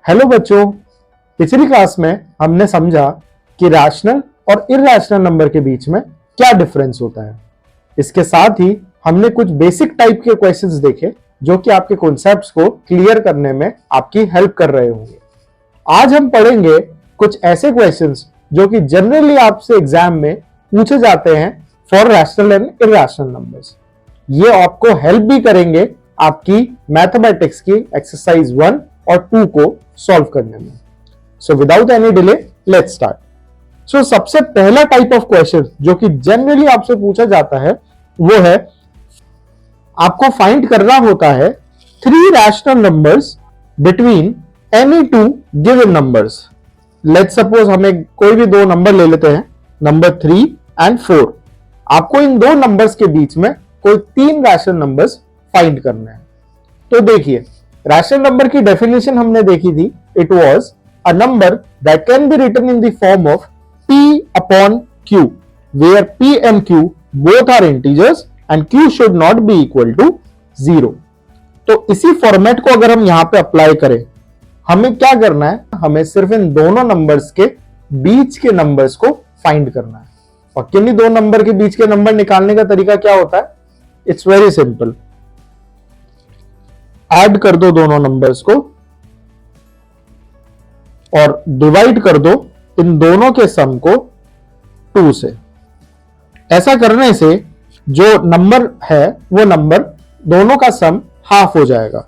Hello बच्चों, पिछली class में हमने समझा कि रैशनल और इरैशनल नंबर के बीच में क्या डिफरेंस होता है। इसके साथ ही हमने कुछ बेसिक टाइप के क्वेश्चंस देखे जो कि आपके कॉन्सेप्ट्स को क्लियर करने में आपकी हेल्प कर रहे होंगे। आज हम पढ़ेंगे कुछ ऐसे क्वेश्चंस जो कि जनरली आपसे एग्जाम में पूछे जाते हैं for rational and irrational numbers. ये आपको हेल्प भी करेंगे आपकी मैथमेटिक्स की एक्सरसाइज 1 और 2 को सॉल्व करने में। So without any delay let's start. So सबसे पहला टाइप ऑफ क्वेश्चन जो कि जनरली आपसे पूछा जाता है वो है, आपको फाइंड करना होता है 3 rational numbers between any 2 given numbers. Let's suppose हमें कोई भी दो नंबर ले लेते हैं, नंबर 3 एंड 4। आपको इन दो नंबर्स के बीच में कोई 3 रैशनल नंबर्स फाइंड करना है। तो देखिए, रैशनल नंबर की डेफिनेशन हमने देखी थी, it was a number that can be written in the form of p upon q where p and q both are integers and q should not be equal to 0। तो इसी format को अगर हम यहां पे अप्लाई करें, हमें क्या करना है, हमें सिर्फ इन दोनों नंबर्स के बीच के नंबर्स को फाइंड करना है। और किन्हीं दो नंबर के बीच के नंबर निकालने का तरीका क्या होता है, इट्स वेरी सिंपल। ऐड कर दो दोनों नंबर्स को और डिवाइड कर दो इन दोनों के सम को 2 से। ऐसा करने से जो नंबर है वो नंबर दोनों का सम हाफ हो जाएगा।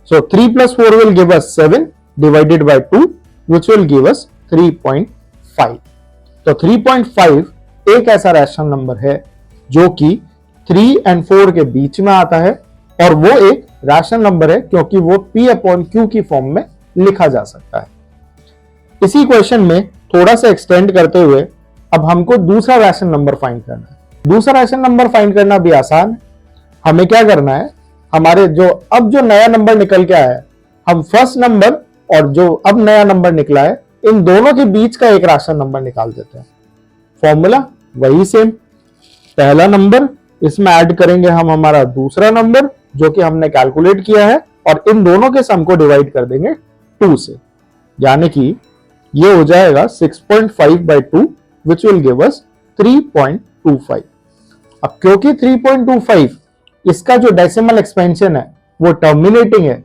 सो 3 + 4 will give us 7 divided by 2 which will give अस 3.5। तो 3.5 एक ऐसा रैशनल नंबर है जो कि 3 और 4 के बीच में आता है और वो एक रैशनल नंबर है क्योंकि वो p अपॉन q की फॉर्म में लिखा जा सकता है। इसी क्वेश्चन में थोड़ा सा एक्सटेंड करते हुए अब हमको दूसरा रैशनल नंबर फाइंड करना है। दूसरा रैशनल नंबर फाइंड करना भी आसान है। हमें क्या करना है, हमारे जो नया नंबर निकल के आया है, हम फर्स्ट नंबर और जो अब नया नंबर निकला है, इन दोनों के बीच का एक रैशनल नंबर निकाल देते हैं। फॉर्मूला वही सेम, पहला नंबर, इसमें ऐड करेंगे हम हमारा दूसरा नंबर जो कि हमने कैलकुलेट किया है और इन दोनों के सम को डिवाइड कर देंगे 2 से, यानी कि ये हो जाएगा 6.5 by 2 which will give us 3.25। अब क्योंकि 3.25 इसका जो डेसिमल एक्सपेंशन है वो टर्मिनेटिंग है,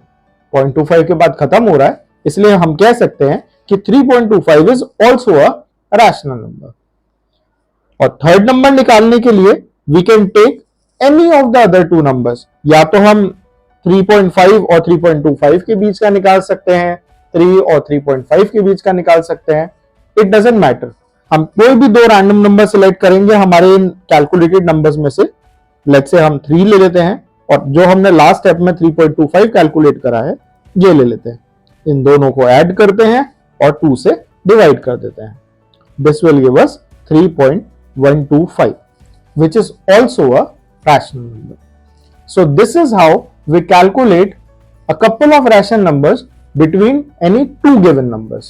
0.25 के बाद खत्म हो रहा है, इसलिए हम कह सकते हैं कि 3.25 is also a rational number. और थर्ड नंबर निकालने के लिए we can take any of the other 2 numbers. या तो हम 3.5 और 3.25 के बीच का निकाल सकते हैं, 3 और 3.5 के बीच का निकाल सकते हैं, इट डजंट मैटर। हम कोई भी दो रैंडम नंबर सिलेक्ट करेंगे हमारे इन कैलकुलेटेड नंबर्स में से। लेट्स से हम 3 ले लेते हैं और जो हमने लास्ट स्टेप में 3.25 कैलकुलेट करा है ये ले लेते हैं। इन दोनों को ऐड करते हैं और 2 से डिवाइड कर देते हैं। This will give us 3.125 which is also a rational number. So this is how we calculate a couple of rational numbers between any 2 given numbers।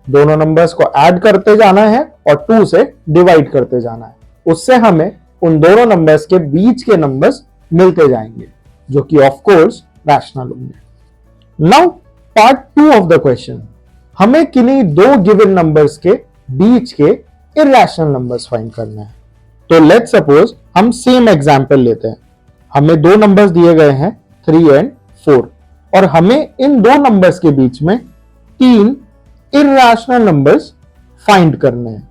दोनों नंबर्स को ऐड करते जाना है और 2 से डिवाइड करते जाना है, उससे हमें उन दोनों नंबर्स के बीच के नंबर्स मिलते जाएंगे जो कि ऑफ कोर्स रैशनल होंगे। Now part 2 of the question, हमें किन्हीं दो गिवन नंबर्स के बीच के इरैशनल नंबर्स फाइंड करना है। तो लेट्स सपोज हम सेम एग्जांपल लेते हैं। हमें दो नंबर्स दिए गए हैं 3 और 4 और हमें इन दो नंबर्स के बीच में 3 इरैशनल नंबर्स फाइंड करने हैं।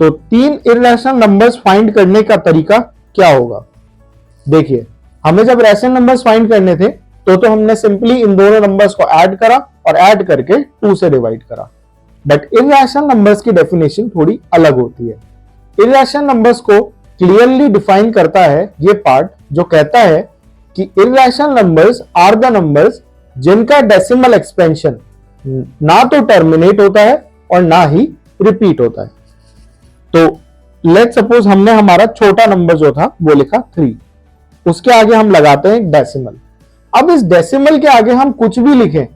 तो 3 इरैशनल नंबर्स फाइंड करने का तरीका क्या होगा, देखिए, हमें जब रैशनल नंबर्स फाइंड करने थे तो हमने सिंपली इन दोनों नंबर्स को ऐड करा और ऐड करके 2 से डिवाइड करा। बट इरैशनल नंबर्स की डेफिनेशन थोड़ी अलग होती है। इरैशनल नंबर्स को क्लियरली डिफाइन करता है ये पार्ट जो कहता है कि irrational numbers are the numbers जिनका डेसिमल एक्सपेंशन ना तो टर्मिनेट होता है और ना ही रिपीट होता है। तो लेट्स सपोज हमने हमारा छोटा नंबर जो था वो लिखा 3, उसके आगे हम लगाते हैं डेसिमल। अब इस डेसिमल के आगे हम कुछ भी लिखें,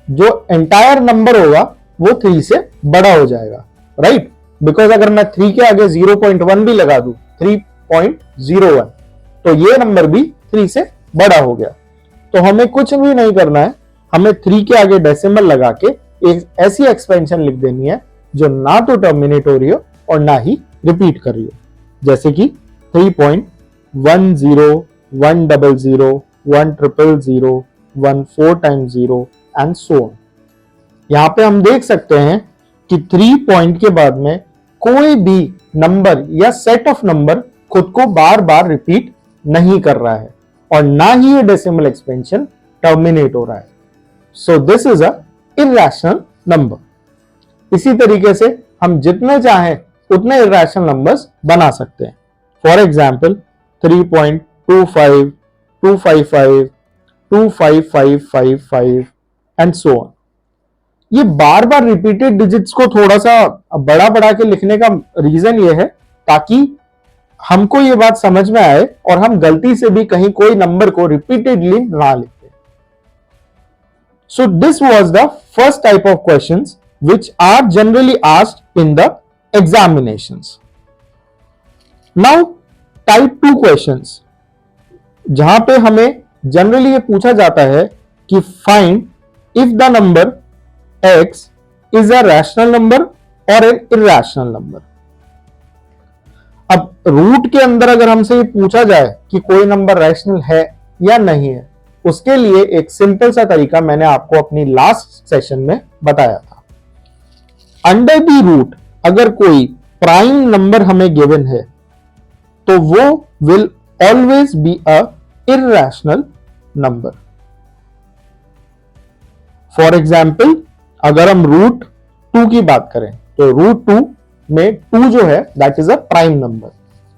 जो एंटायर नंबर होगा वो 3 से बड़ा हो जाएगा, राइट? बिकॉज अगर मैं 3 के आगे 0.1 भी लगा दूं, 3.01, तो ये नंबर भी 3 से बड़ा हो गया। तो हमें कुछ भी नहीं करना है, हमें 3 के आगे डेसिमल लगा के एक ऐसी एक्सपेंशन लिख देनी है जो ना तो टर्मिनेट हो रही हो और ना ही रिपीट कर रही हो, जैसे कि 3.10 100 1000 14 टाइम्स 0 एंड सो ऑन। यहां पे हम देख सकते हैं कि 3 पॉइंट के बाद में कोई भी नंबर या सेट ऑफ नंबर खुद को बार बार रिपीट नहीं कर रहा है और ना ही ये डेसिमल एक्सपेंशन टर्मिनेट हो रहा है। So this is a irrational number. इसी तरीके से हम जितने चाहें उतने इर्रेशनल नंबर्स बना सकते हैं। For example 3.25 255 25555 and so on. ये बार बार रिपीटेड डिजिट्स को थोड़ा सा बड़ा बड़ा के लिखने का रीजन ये है ताकि हमको ये बात समझ में आए और हम गलती से भी कहीं कोई नंबर को रिपीटेडली ना लिखें। सो this was the first type of questions which are generally asked in the examinations. Now type 2 questions, जहां पे हमें जनरली ये पूछा जाता है कि find if the number x is a rational number or an irrational number. अब root के अंदर अगर हमसे ये पूछा जाए कि कोई नंबर रैशनल है या नहीं है, उसके लिए एक सिंपल सा तरीका मैंने आपको अपनी लास्ट सेशन में बताया था। अंडर दी रूट अगर कोई प्राइम नंबर हमें गिवन है तो वो will always be a irrational number. For example अगर हम रूट 2 की बात करें तो रूट 2 में 2 जो है that is a prime number,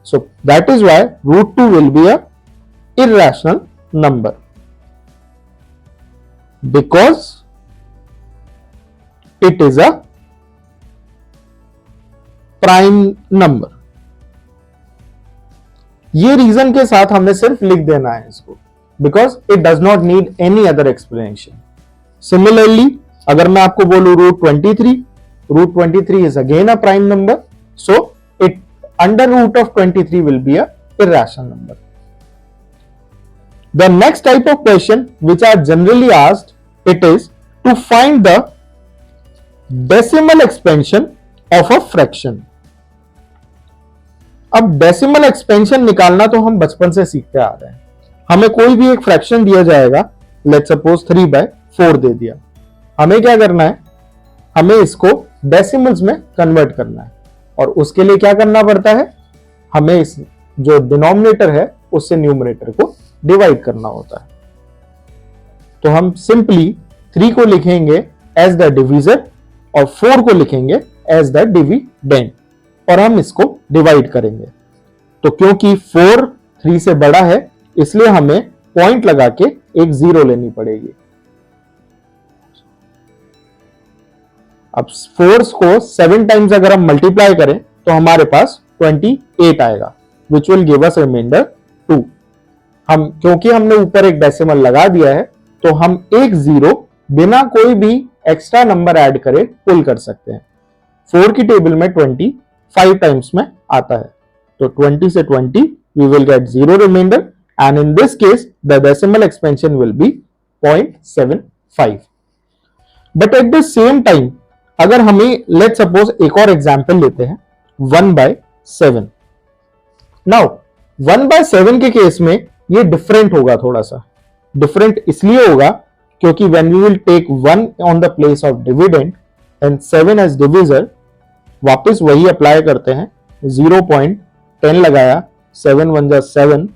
so that is why root 2 will be a irrational number because it is a prime number. ये रीजन के साथ हमें सिर्फ लिख देना है इसको, because it does not need any other explanation. Similarly अगर मैं आपको बोलूं root 23 is again a prime number, so it under root of 23 will be a irrational number. The next type of question which are generally asked, it is to find the decimal expansion of a fraction. अब decimal expansion निकालना तो हम बचपन से सीखते आ रहे हैं। हमें कोई भी एक फ्रैक्शन दिया जाएगा, लेट्स सपोज 3/4 दे दिया, हमें क्या करना है, हमें इसको डेसिमल्स में कन्वर्ट करना है और उसके लिए क्या करना पड़ता है, हमें इस जो डिनोमिनेटर है उससे न्यूमरेटर को डिवाइड करना होता है। तो हम सिंपली 3 को लिखेंगे एज द डिवीजर और 4 को लिखेंगे एज द डिविडेंड और हम इसको डिवाइड करेंगे। तो क्योंकि 4 3 से बड़ा है इसलिए हमें पॉइंट लगा के एक 0 लेनी पड़ेगी। अब 4 को 7 टाइम्स अगर हम मल्टीप्लाई करें तो हमारे पास 28 आएगा, which will give us remainder 2। हम क्योंकि हमने ऊपर एक डेसिमल लगा दिया है तो हम एक 0 बिना कोई भी एक्स्ट्रा नंबर ऐड करे पुल कर सकते हैं। 4 की टेबल में 25 टाइम्स में आता है, तो 20 से 20 we will get 0 remainder and in this case the decimal expansion will be 0.75. But at the same time अगर हमें let's suppose एक और एग्जाम्पल लेते हैं 1/7। Now 1/7 के केस में ये डिफरेंट होगा, थोड़ा सा डिफरेंट इसलिए होगा क्योंकि when we will take 1 on the place of dividend and 7 as divisor, वापस वही अप्लाई करते हैं, 0.10 लगाया, 7 1 जा 7,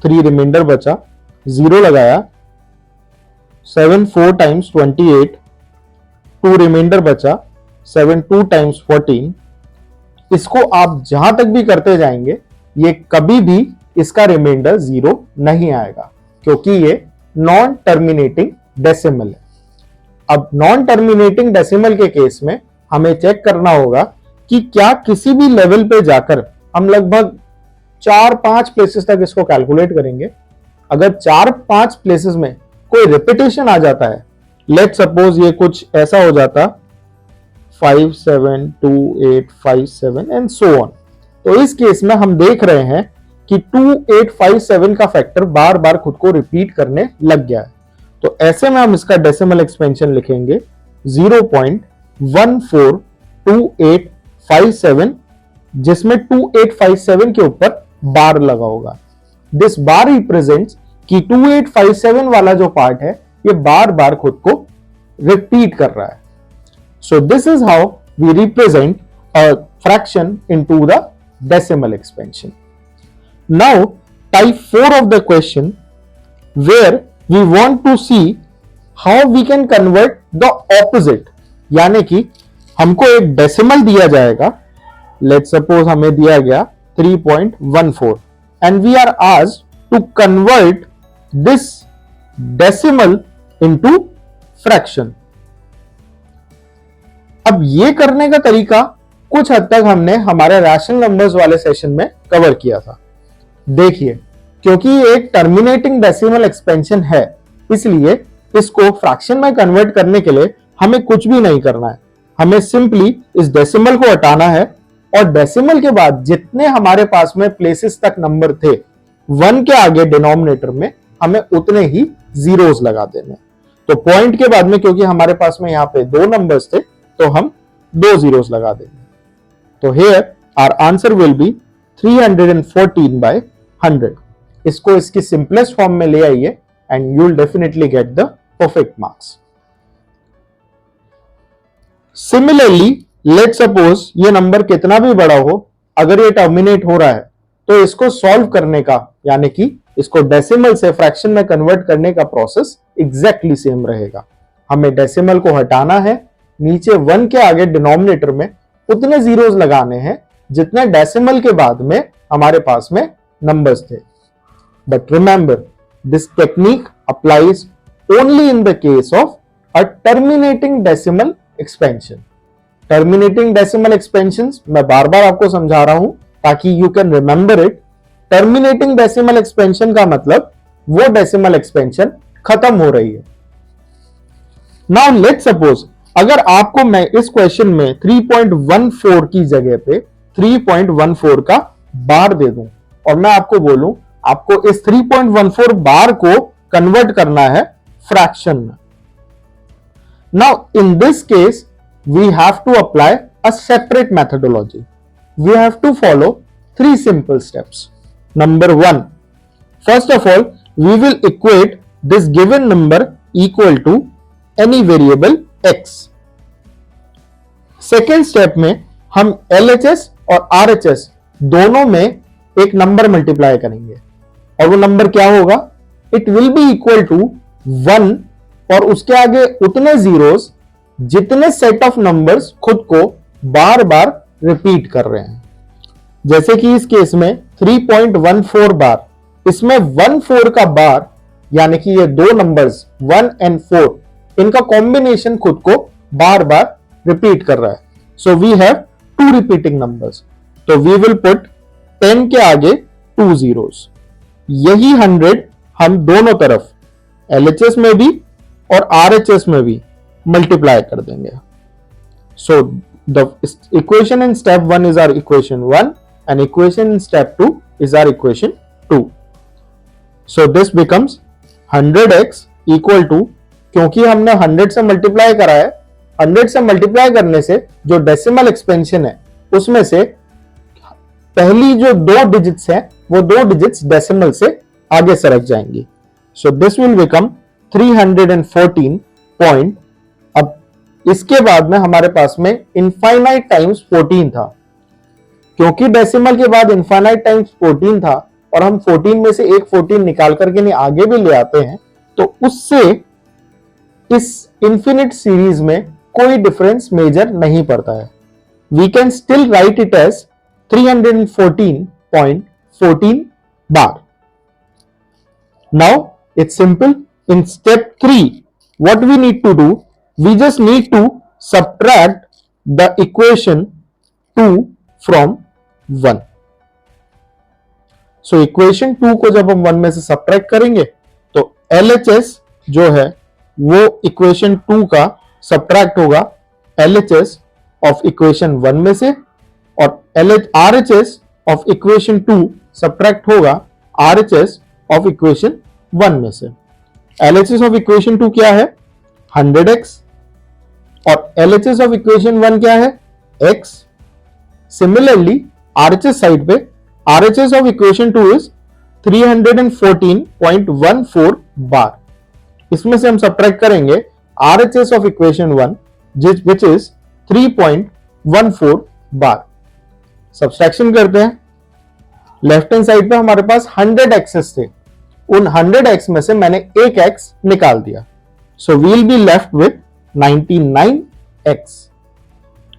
3 रिमाइंडर बचा, 0 लगाया, 7 4 टाइम्स 28, 2 रिमाइंडर बचा, 7 2 टाइम्स 14। इसको आप जहां तक भी करते जाएंगे ये कभी भी इसका रिमाइंडर 0 नहीं आएगा क्योंकि ये नॉन टर्मिनेटिंग डेसिमल है। अब नॉन टर्मिनेटिंग डेसिमल के केस में हमें चेक करना होगा कि क्या किसी भी लेवल पे जाकर हम लगभग 4-5 प्लेसेस तक इसको कैलकुलेट करेंगे। अगर 4-5 प्लेसेस में कोई रिपीटेशन आ जाता है, लेट्स सपोज ये कुछ ऐसा हो जाता 5 7 2 8 5 7 एंड सो ऑन, तो इस केस में हम देख रहे हैं कि 2 8 5 7 का फैक्टर बार बार खुद को रिपीट करने लग गया है। तो ऐसे में हम इसका डेसिमल एक्सपेंशन लिखेंगे 0.142857, जिसमें 2857 के ऊपर बार लगा होगा। दिस बार रिप्रेजेंट्स कि 2857 वाला जो पार्ट है ये बार बार खुद को रिपीट कर रहा है। So this is how we represent a fraction into the decimal expansion. Now type 4 of the question where we want to see how we can convert the opposite, यानी कि हमको एक डेसिमल दिया जाएगा, लेट्स सपोज हमें दिया गया 3.14 and we are asked to convert this decimal into fraction. अब ये करने का तरीका कुछ हद तक हमने हमारे रैशनल नंबर्स वाले सेशन में कवर किया था। देखिए, क्योंकि ये एक टर्मिनेटिंग डेसिमल एक्सपेंशन है, इसलिए इसको फ्रैक्शन में कन्वर्ट करने के लिए हमें कुछ भी नहीं करना है। हमें सिंपली इस डेसिमल को हटाना है और डेसिमल के बाद जितने हमारे पास में प्लेसेस तक नंबर थे 1 के आगे डिनोमिनेटर में हमें उतने ही जीरोस लगा देने। तो पॉइंट के बाद में क्योंकि हमारे पास में यहां पे 2 नंबर्स थे तो हम 2 जीरोस लगा देंगे। तो here our answer will be 314/100। इसको इसकी सिंपलेस्ट फॉर्म में ले आइए and you will definitely get the perfect marks. Similarly let suppose ये नंबर कितना भी बड़ा हो, अगर ये टर्मिनेट हो रहा है तो इसको सॉल्व करने का, यानी कि इसको डेसिमल से फ्रैक्शन में कन्वर्ट करने का प्रोसेस एग्जैक्टली सेम रहेगा। हमें डेसिमल को हटाना है, नीचे 1 के आगे डिनोमिनेटर में उतने जीरोस लगाने हैं जितने डेसिमल के बाद में हमारे पास में नंबर्स थे। But remember, this technique applies only in the case of a terminating decimal expansion. Terminating decimal expansions मैं बार बार आपको समझा रहा हूं ताकि you can remember it. Terminating decimal expansion का मतलब वो डेसिमल एक्सपेंशन खत्म हो रही है। नाउ लेट्स सपोज अगर आपको मैं इस क्वेश्चन में 3.14 की जगह पे 3.14 का बार दे दूं और मैं आपको बोलूं आपको इस 3.14 बार को कन्वर्ट करना है फ्रैक्शन में। Now in this case we have to apply a separate methodology. We have to follow 3 simple steps. Number 1, first of all, we will equate this given number equal to any variable x. Second step में हम LHS और RHS दोनों में एक number multiply करेंगे और वो number क्या होगा? It will be equal to 1 और उसके आगे उतने जीरोस जितने सेट ऑफ नंबर्स खुद को बार बार रिपीट कर रहे हैं। जैसे कि इस केस में 3.14 बार, इसमें 1-4 का बार, यानी कि ये 2 नंबर्स 1 and 4 इनका कॉम्बिनेशन खुद को बार बार रिपीट कर रहा है। So we have 2 repeating numbers, तो वी विल पुट 10 के आगे 2 जीरोस। यही 100 हम दोनों तरफ LHS में भी और RHS में भी मल्टीप्लाई कर देंगे। So the equation in step 1 is our equation 1 and equation in step 2 is our equation 2। So this becomes 100x equal to, क्योंकि हमने 100 से मल्टीप्लाई करा है, 100 से मल्टीप्लाई करने से जो डेसिमल एक्सपेंशन है उसमें से पहली जो 2 डिजिट्स हैं वो 2 डिजिट्स डेसिमल से आगे सरक जाएंगी। So this will become 314 point. अब इसके बाद में हमारे पास में इनफाइनाइट टाइम्स 14 था, क्योंकि डेसिमल के बाद इनफाइनाइट टाइम्स 14 था और हम 14 में से एक 14 निकाल करके नहीं आगे भी ले आते हैं, तो उससे इस इंफिनिट सीरीज में कोई डिफरेंस मेजर नहीं पड़ता है। We can still write it as 314.14 bar. Now it's simple. In step 3, what we need to do, we just need to subtract the equation 2 from 1. So equation 2 को जब हम 1 में से subtract करेंगे तो LHS जो है वो equation 2 का subtract होगा LHS of equation 1 में से, और RHS of equation 2 subtract होगा RHS of equation 1 में से। LHS ऑफ इक्वेशन 2 क्या है? 100x, और LHS ऑफ इक्वेशन 1 क्या है? x. सिमिलरली RHS साइड पे RHS ऑफ इक्वेशन 2 इज 314.14 बार. इसमें से हम सब्ट्रैक्ट करेंगे RHS of equation 1 which is 3.14 bar. Subtraction करते हैं. लेफ्ट हैंड साइड पे हमारे पास 100 एक्सेस थे. उन 100 एक्स में से मैंने एक एक्स निकाल दिया. So we'll be left with 99x.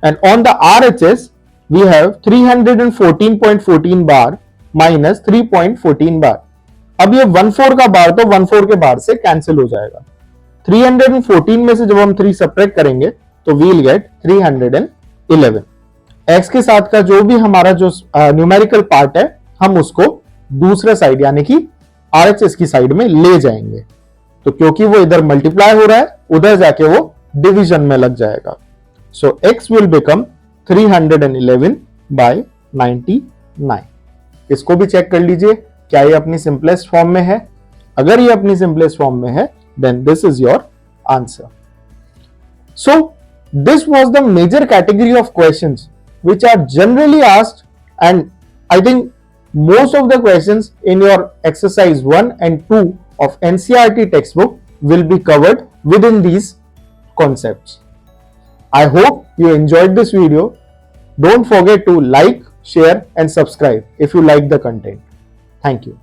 And on the RHS, we have 314.14 bar minus 3.14 bar. अब ये 1/4 का बार तो 1/4 के बार से कैंसिल हो जाएगा. 314 में से जब हम 3 सब्ट्रैक्ट करेंगे तो we'll get 311. x के साथ का जो भी हमारा जो न्यूमेरिकल पार्ट है हम उसको दूसरे साइड यानी कि RHS की साइड में ले जाएंगे. तो क्योंकि वो इधर मल्टीप्लाई हो रहा है उधर जाके वो डिवीजन में लग जाएगा. सो x विल बिकम 311 बाय 99. इसको भी चेक कर लीजिए क्या ये अपनी सिंपलेस्ट फॉर्म में है. अगर ये अपनी सिंपलेस्ट फॉर्म में है then this is your answer. So this was the major category of questions which are generally asked, and I think most of the questions in your exercise 1 and 2 of NCERT textbook will be covered within these concepts. I hope you enjoyed this video. Don't forget to like, share and subscribe if you like the content. Thank you.